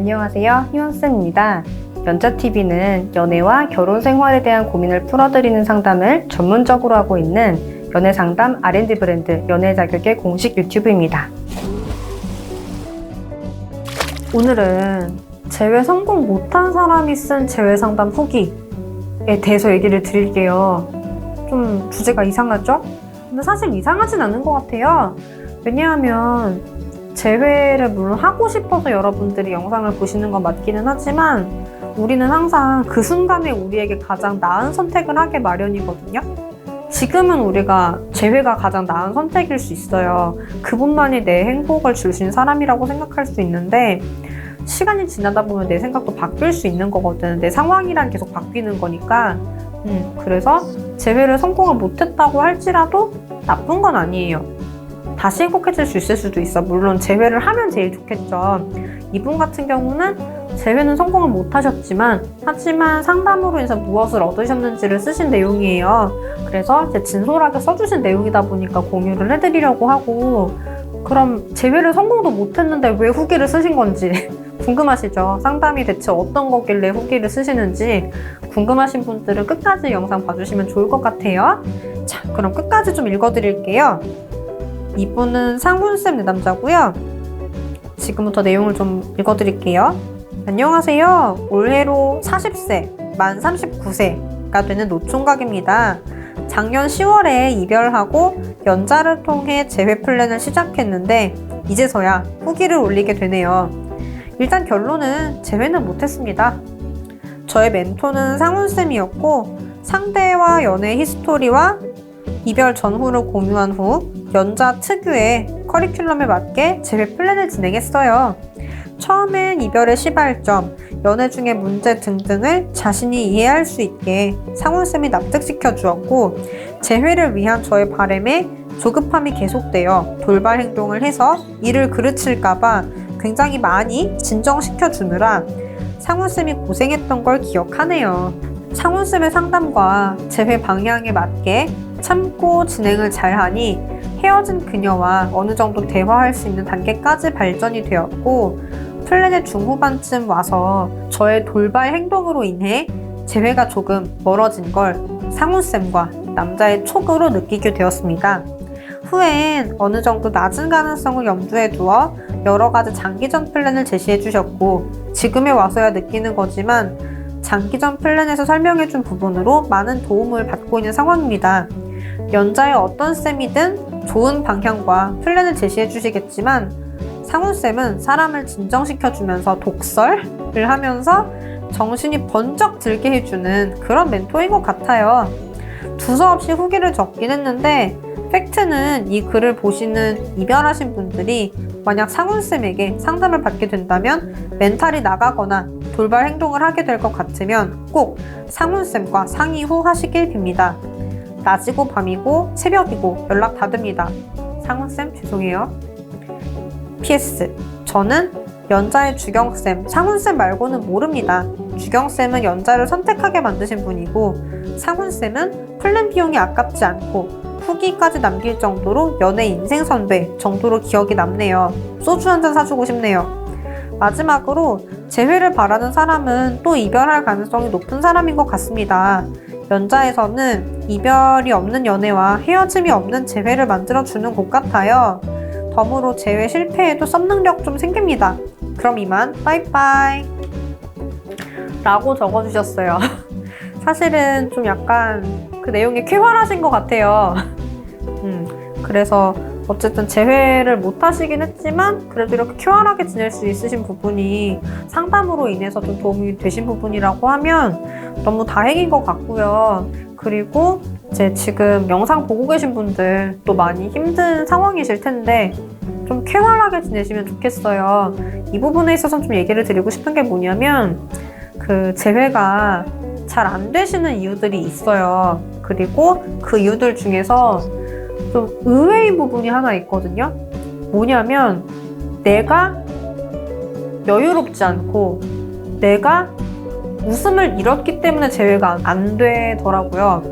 안녕하세요. 희원쌤입니다. 연자TV는 연애와 결혼 생활에 대한 고민을 풀어드리는 상담을 전문적으로 하고 있는 연애상담 R&D 브랜드 연애자격의 공식 유튜브입니다. 오늘은 재회 성공 못한 사람이 쓴 재회상담 후기에 대해서 얘기를 드릴게요. 좀 주제가 이상하죠? 근데 사실 이상하진 않은 것 같아요. 왜냐하면 재회를 물론 하고 싶어서 여러분들이 영상을 보시는 건 맞기는 하지만 우리는 항상 그 순간에 우리에게 가장 나은 선택을 하게 마련이거든요. 지금은 우리가 재회가 가장 나은 선택일 수 있어요. 그분만이 내 행복을 줄 수 있는 사람이라고 생각할 수 있는데 시간이 지나다 보면 내 생각도 바뀔 수 있는 거거든. 내 상황이랑 계속 바뀌는 거니까 그래서 재회를 성공을 못했다고 할지라도 나쁜 건 아니에요. 다시 행복해질 수 있을 수도 있어. 물론 재회를 하면 제일 좋겠죠. 이분 같은 경우는 재회는 성공을 못하셨지만 하지만 상담으로 인해서 무엇을 얻으셨는지를 쓰신 내용이에요. 그래서 이제 진솔하게 써주신 내용이다 보니까 공유를 해드리려고 하고, 그럼 재회를 성공도 못했는데 왜 후기를 쓰신 건지 궁금하시죠? 상담이 대체 어떤 거길래 후기를 쓰시는지 궁금하신 분들은 끝까지 영상 봐주시면 좋을 것 같아요. 자, 그럼 끝까지 좀 읽어드릴게요. 이분은 상훈쌤 내담자고요. 지금부터 내용을 좀 읽어드릴게요. 안녕하세요. 올해로 40세, 만 39세가 되는 노총각입니다. 작년 10월에 이별하고 연자를 통해 재회 플랜을 시작했는데 이제서야 후기를 올리게 되네요. 일단 결론은 재회는 못했습니다. 저의 멘토는 상훈쌤이었고 상대와 연애 히스토리와 이별 전후를 공유한 후 연자 특유의 커리큘럼에 맞게 재회 플랜을 진행했어요. 처음엔 이별의 시발점, 연애 중의 문제 등등을 자신이 이해할 수 있게 상훈쌤이 납득시켜 주었고 재회를 위한 저의 바람에 조급함이 계속되어 돌발 행동을 해서 일을 그르칠까봐 굉장히 많이 진정시켜 주느라 상훈쌤이 고생했던 걸 기억하네요. 상훈쌤의 상담과 재회 방향에 맞게 참고 진행을 잘하니 헤어진 그녀와 어느 정도 대화할 수 있는 단계까지 발전이 되었고 플랜의 중후반쯤 와서 저의 돌발 행동으로 인해 재회가 조금 멀어진 걸 상훈쌤과 남자의 촉으로 느끼게 되었습니다. 후엔 어느 정도 낮은 가능성을 염두에 두어 여러 가지 장기전 플랜을 제시해 주셨고 지금에 와서야 느끼는 거지만 장기전 플랜에서 설명해준 부분으로 많은 도움을 받고 있는 상황입니다. 연자의 어떤 쌤이든 좋은 방향과 플랜을 제시해 주시겠지만 상훈쌤은 사람을 진정시켜주면서 독설을 하면서 정신이 번쩍 들게 해주는 그런 멘토인 것 같아요. 두서없이 후기를 적긴 했는데 팩트는 이 글을 보시는 이별하신 분들이 만약 상훈쌤에게 상담을 받게 된다면 멘탈이 나가거나 돌발 행동을 하게 될 것 같으면 꼭 상훈쌤과 상의 후 하시길 빕니다. 낮이고 밤이고 새벽이고 연락 닫습니다. 상훈쌤 죄송해요. PS. 저는 연자의 주경쌤, 상훈쌤 말고는 모릅니다. 주경쌤은 연자를 선택하게 만드신 분이고 상훈쌤은 플랜 비용이 아깝지 않고 후기까지 남길 정도로 연애 인생 선배 정도로 기억이 남네요. 소주 한잔 사주고 싶네요. 마지막으로 재회를 바라는 사람은 또 이별할 가능성이 높은 사람인 것 같습니다. 연자에서는 이별이 없는 연애와 헤어짐이 없는 재회를 만들어주는 곳 같아요. 덤으로 재회 실패에도 썸능력 좀 생깁니다. 그럼 이만 빠이빠이 라고 적어주셨어요. 사실은 좀 약간 그 내용이 쾌활하신 것 같아요. 그래서 어쨌든 재회를 못 하시긴 했지만 그래도 이렇게 쾌활하게 지낼 수 있으신 부분이 상담으로 인해서 좀 도움이 되신 부분이라고 하면 너무 다행인 것 같고요. 그리고 이제 지금 영상 보고 계신 분들 또 많이 힘든 상황이실 텐데 좀 쾌활하게 지내시면 좋겠어요. 이 부분에 있어서 좀 얘기를 드리고 싶은 게 뭐냐면 그 재회가 잘 안 되시는 이유들이 있어요. 그리고 그 이유들 중에서 좀 의외인 부분이 하나 있거든요. 뭐냐면 내가 여유롭지 않고 내가 웃음을 잃었기 때문에 재회가 안 되더라고요.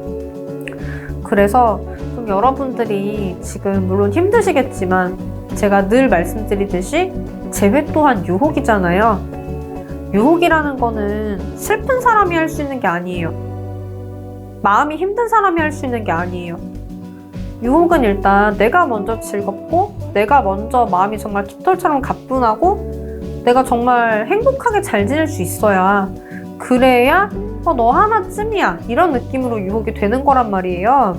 그래서 좀 여러분들이 지금 물론 힘드시겠지만 제가 늘 말씀드리듯이 재회 또한 유혹이잖아요. 유혹이라는 거는 슬픈 사람이 할 수 있는 게 아니에요. 마음이 힘든 사람이 할 수 있는 게 아니에요. 유혹은 일단 내가 먼저 즐겁고 내가 먼저 마음이 정말 깃털처럼 가뿐하고 내가 정말 행복하게 잘 지낼 수 있어야 그래야 너 하나쯤이야 이런 느낌으로 유혹이 되는 거란 말이에요.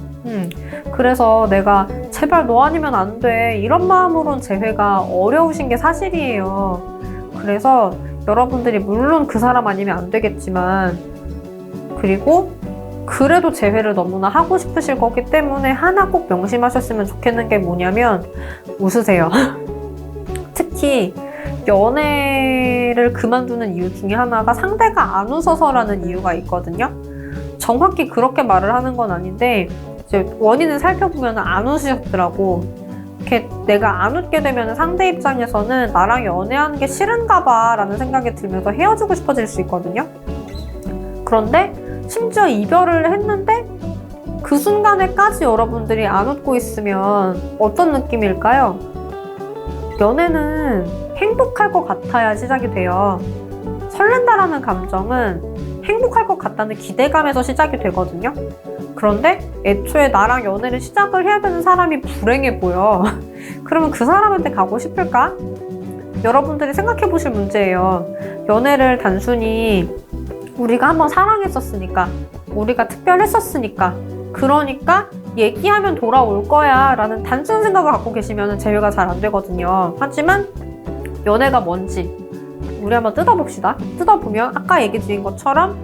그래서 내가 제발 너 아니면 안 돼 이런 마음으론 재회가 어려우신 게 사실이에요. 그래서 여러분들이 물론 그 사람 아니면 안 되겠지만 그리고 그래도 재회를 너무나 하고 싶으실 거기 때문에 하나 꼭 명심하셨으면 좋겠는 게 뭐냐면 웃으세요. 특히 연애를 그만두는 이유 중에 하나가 상대가 안 웃어서라는 이유가 있거든요. 정확히 그렇게 말을 하는 건 아닌데 이제 원인을 살펴보면 안 웃으셨더라고. 이렇게 내가 안 웃게 되면 상대 입장에서는 나랑 연애하는 게 싫은가 봐 라는 생각이 들면서 헤어지고 싶어질 수 있거든요. 그런데 심지어 이별을 했는데 그 순간에까지 여러분들이 안 웃고 있으면 어떤 느낌일까요? 연애는 행복할 것 같아야 시작이 돼요. 설렌다라는 감정은 행복할 것 같다는 기대감에서 시작이 되거든요. 그런데 애초에 나랑 연애를 시작을 해야 되는 사람이 불행해 보여. 그러면 그 사람한테 가고 싶을까? 여러분들이 생각해 보실 문제예요. 연애를 단순히 우리가 한번 사랑했었으니까, 우리가 특별했었으니까, 그러니까 얘기하면 돌아올 거야 라는 단순 생각을 갖고 계시면 재회가 잘 안 되거든요. 하지만 연애가 뭔지 우리 한번 뜯어봅시다. 뜯어보면 아까 얘기 드린 것처럼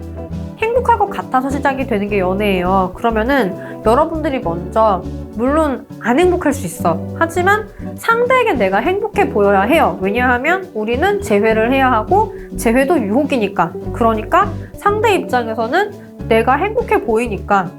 행복할 것 같아서 시작이 되는 게 연애예요. 그러면은 여러분들이 먼저 물론 안 행복할 수 있어. 하지만 상대에게 내가 행복해 보여야 해요. 왜냐하면 우리는 재회를 해야 하고 재회도 유혹이니까. 그러니까 상대 입장에서는 내가 행복해 보이니까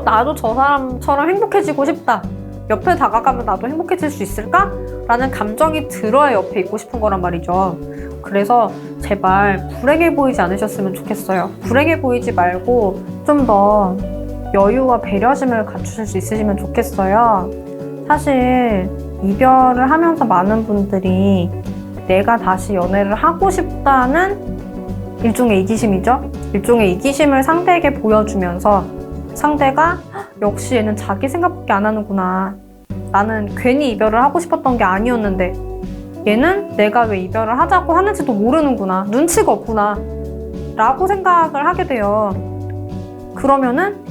나도 저 사람처럼 행복해지고 싶다. 옆에 다가가면 나도 행복해질 수 있을까? 라는 감정이 들어야 옆에 있고 싶은 거란 말이죠. 그래서 제발 불행해 보이지 않으셨으면 좋겠어요. 불행해 보이지 말고 좀 더 여유와 배려심을 갖추실 수 있으시면 좋겠어요. 사실 이별을 하면서 많은 분들이 내가 다시 연애를 하고 싶다는 일종의 이기심이죠. 일종의 이기심을 상대에게 보여주면서 상대가 역시 얘는 자기 생각밖에 안 하는구나. 나는 괜히 이별을 하고 싶었던 게 아니었는데 얘는 내가 왜 이별을 하자고 하는지도 모르는구나. 눈치가 없구나. 라고 생각을 하게 돼요. 그러면은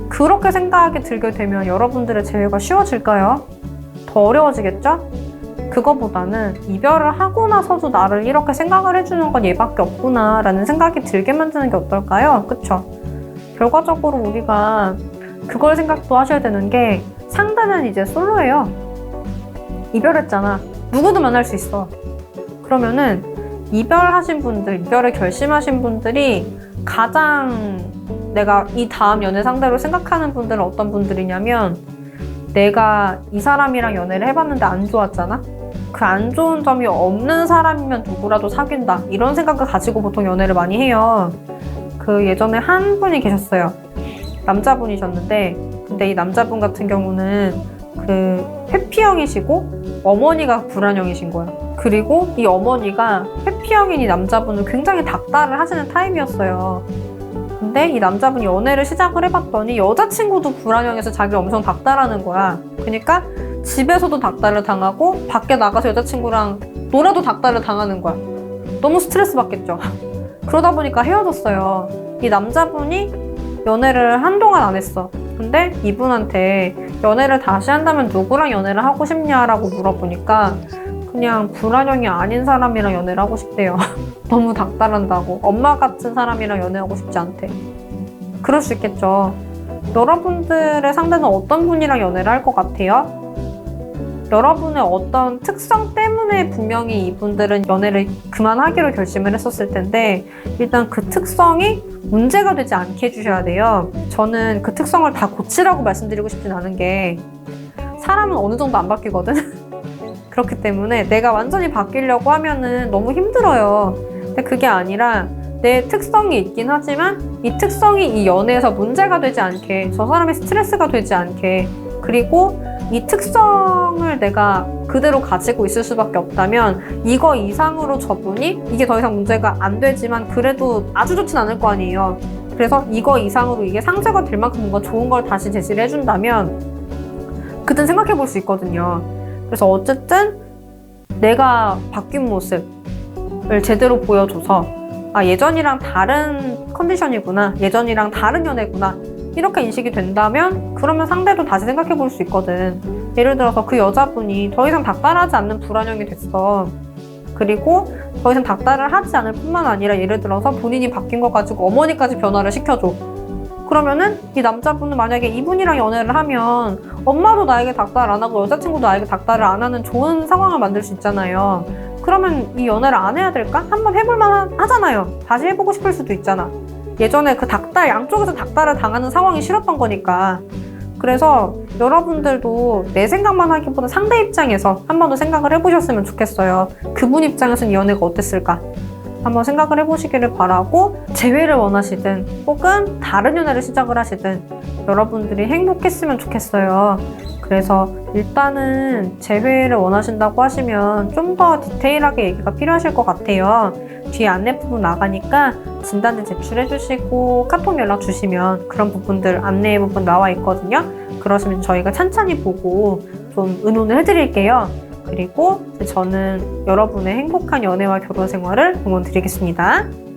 그렇게 생각이 들게 되면 여러분들의 재회가 쉬워질까요? 더 어려워지겠죠? 그거보다는 이별을 하고 나서도 나를 이렇게 생각을 해주는 건 얘밖에 없구나 라는 생각이 들게 만드는 게 어떨까요? 그쵸? 결과적으로 우리가 그걸 생각도 하셔야 되는 게 상대는 이제 솔로예요. 이별했잖아. 누구도 만날 수 있어. 그러면은 이별하신 분들, 이별을 결심하신 분들이 가장 내가 이 다음 연애 상대로 생각하는 분들은 어떤 분들이냐면 내가 이 사람이랑 연애를 해봤는데 안 좋았잖아? 그 안 좋은 점이 없는 사람이면 누구라도 사귄다. 이런 생각을 가지고 보통 연애를 많이 해요. 그 예전에 한 분이 계셨어요. 남자분이셨는데 근데 이 남자분 같은 경우는 그 회피형이시고 어머니가 불안형이신 거야. 그리고 이 어머니가 회피형인 이 남자분은 굉장히 닥달을 하시는 타입이었어요. 근데 이 남자분이 연애를 시작을 해봤더니 여자친구도 불안형에서 자기를 엄청 닥달하는 거야. 그러니까 집에서도 닥달을 당하고 밖에 나가서 여자친구랑 놀아도 닥달을 당하는 거야. 너무 스트레스 받겠죠. 그러다 보니까 헤어졌어요. 이 남자분이 연애를 한동안 안 했어. 근데 이분한테 연애를 다시 한다면 누구랑 연애를 하고 싶냐라고 물어보니까 그냥 불안형이 아닌 사람이랑 연애를 하고 싶대요. 너무 닥달한다고. 엄마 같은 사람이랑 연애하고 싶지 않대. 그럴 수 있겠죠. 여러분들의 상대는 어떤 분이랑 연애를 할 것 같아요? 여러분의 어떤 특성 때문에 분명히 이분들은 연애를 그만하기로 결심을 했었을 텐데 일단 그 특성이 문제가 되지 않게 해주셔야 돼요. 저는 그 특성을 다 고치라고 말씀드리고 싶진 않은 게 사람은 어느 정도 안 바뀌거든? 그렇기 때문에 내가 완전히 바뀌려고 하면은 너무 힘들어요. 근데 그게 아니라 내 특성이 있긴 하지만 이 특성이 이 연애에서 문제가 되지 않게 저 사람의 스트레스가 되지 않게 그리고 이 특성을 내가 그대로 가지고 있을 수밖에 없다면 이거 이상으로 저분이 이게 더 이상 문제가 안 되지만 그래도 아주 좋진 않을 거 아니에요. 그래서 이거 이상으로 이게 상쇄가 될 만큼 뭔가 좋은 걸 다시 제시를 해준다면 그땐 생각해 볼 수 있거든요. 그래서 어쨌든 내가 바뀐 모습을 제대로 보여줘서 아, 예전이랑 다른 컨디션이구나, 예전이랑 다른 연애구나 이렇게 인식이 된다면 그러면 상대도 다시 생각해 볼 수 있거든. 예를 들어서 그 여자분이 더 이상 닥달하지 않는 불안형이 됐어. 그리고 더 이상 닥달을 하지 않을 뿐만 아니라 예를 들어서 본인이 바뀐 거 가지고 어머니까지 변화를 시켜줘. 그러면은 이 남자분은 만약에 이분이랑 연애를 하면 엄마도 나에게 닥달 안 하고 여자친구도 나에게 닥달을 안 하는 좋은 상황을 만들 수 있잖아요. 그러면 이 연애를 안 해야 될까? 한번 해볼만 하잖아요. 다시 해보고 싶을 수도 있잖아. 예전에 그 닥달, 양쪽에서 닥달을 당하는 상황이 싫었던 거니까. 그래서 여러분들도 내 생각만 하기보다 상대 입장에서 한 번 더 생각을 해보셨으면 좋겠어요. 그분 입장에서는 이 연애가 어땠을까? 한번 생각을 해보시기를 바라고, 재회를 원하시든 혹은 다른 연애를 시작을 하시든 여러분들이 행복했으면 좋겠어요. 그래서 일단은 재회를 원하신다고 하시면 좀 더 디테일하게 얘기가 필요하실 것 같아요. 뒤에 안내 부분 나가니까 진단을 제출해 주시고 카톡 연락 주시면 그런 부분들 안내 부분 나와 있거든요. 그러시면 저희가 찬찬히 보고 좀 의논을 해드릴게요. 그리고 저는 여러분의 행복한 연애와 결혼 생활을 응원드리겠습니다.